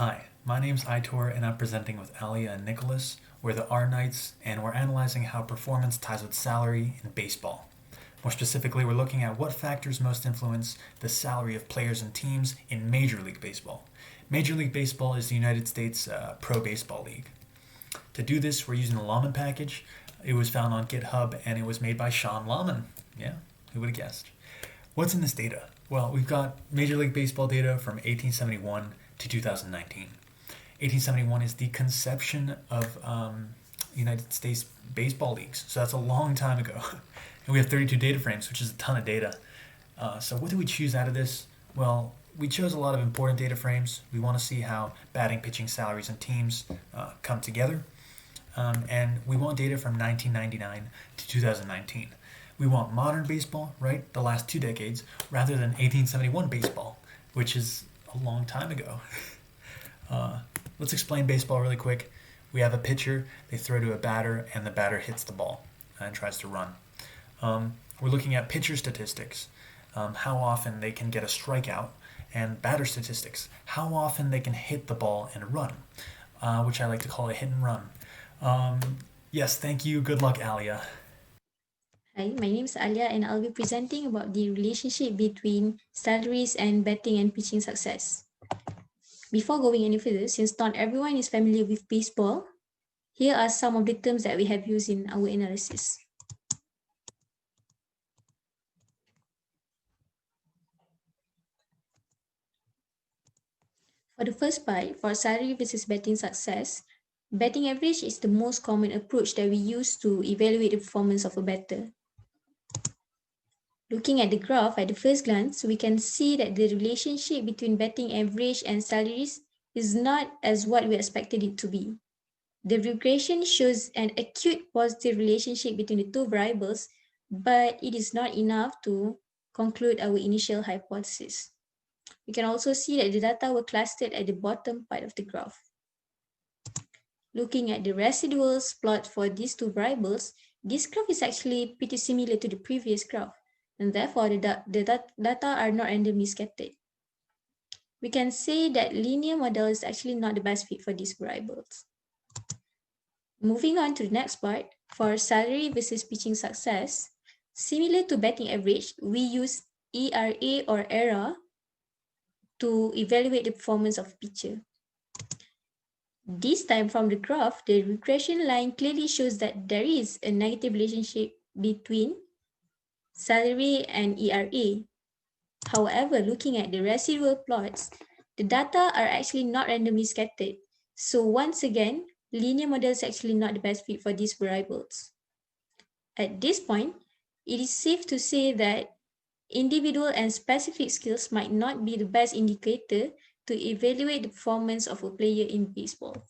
Hi, my name's Tori, and I'm presenting with Alia and Nicholas. We're the R Knights, and we're analyzing how performance ties with salary in baseball. More specifically, we're looking at what factors most influence the salary of players and teams in Major League Baseball. Major League Baseball is the United States Pro Baseball League. To do this, we're using the Lawman package. It was found on GitHub, and it was made by Sean Lawman. Yeah, who would have guessed? What's in this data? Well, we've got Major League Baseball data from 1871 to 2019. 1871 is the conception of United States baseball leagues, so that's a long time ago. And we have 32 data frames, which is a ton of data. So what did we choose out of this? Well, we chose a lot of important data frames. We want to see how batting, pitching, salaries, and teams come together. And we want data from 1999 to 2019. We want modern baseball, right? The last 2 decades, rather than 1871 baseball, which is a long time ago. Let's explain baseball really quick. We have a pitcher, they throw to a batter, and the batter hits the ball and tries to run. We're looking at pitcher statistics, how often they can get a strikeout, and batter statistics, how often they can hit the ball and run, which I like to call a hit and run. Yes, thank you. Good luck, Alia. Hi, my name is Alia and I'll be presenting about the relationship between salaries and batting and pitching success. Before going any further, since not everyone is familiar with baseball, here are some of the terms that we have used in our analysis. For the first part, for salary versus batting success, batting average is the most common approach that we use to evaluate the performance of a batter. Looking at the graph at the first glance, we can see that the relationship between batting average and salaries is not as what we expected it to be. The regression shows an acute positive relationship between the two variables, but it is not enough to conclude our initial hypothesis. We can also see that the data were clustered at the bottom part of the graph. Looking at the residuals plot for these two variables, this graph is actually pretty similar to the previous graph, and therefore the data are not randomly scattered. We can say that linear model is actually not the best fit for these variables. Moving on to the next part, for salary versus pitching success, similar to batting average, we use ERA or ERA to evaluate the performance of pitcher. This time from the graph, the regression line clearly shows that there is a negative relationship between salary and ERA. However, looking at the residual plots, the data are actually not randomly scattered. So once again, linear model is actually not the best fit for these variables. At this point, it is safe to say that individual and specific skills might not be the best indicator to evaluate the performance of a player in baseball.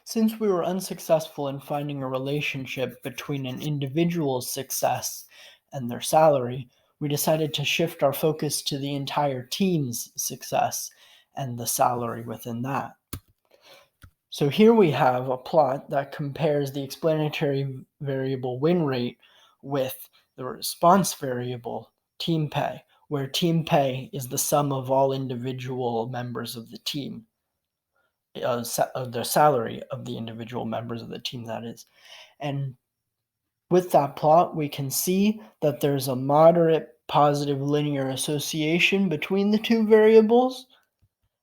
Since we were unsuccessful in finding a relationship between an individual's success and their salary, we decided to shift our focus to the entire team's success and the salary within that. So here we have a plot that compares the explanatory variable win rate with the response variable team pay, where team pay is the sum of all individual members of the team. The salary of the individual members of the team, that is. And with that plot, we can see that there's a moderate positive linear association between the two variables.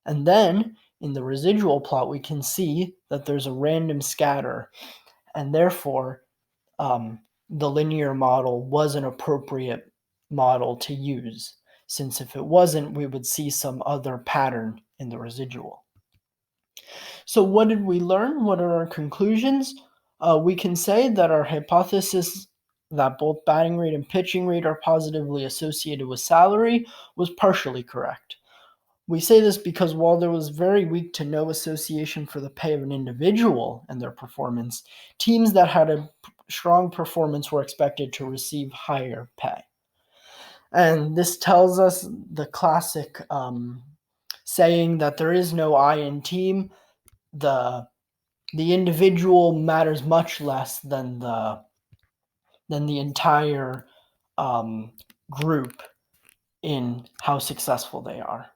And then in the residual plot, we can see that there's a random scatter, and therefore the linear model was an appropriate model to use, since if it wasn't, we would see some other pattern in the residual. So what did we learn? What are our conclusions? We can say that our hypothesis that both batting rate and pitching rate are positively associated with salary was partially correct. We say this because while there was very weak to no association for the pay of an individual and their performance, teams that had a strong performance were expected to receive higher pay. And this tells us the classic saying that there is no I in team. The individual matters much less than the entire group in how successful they are.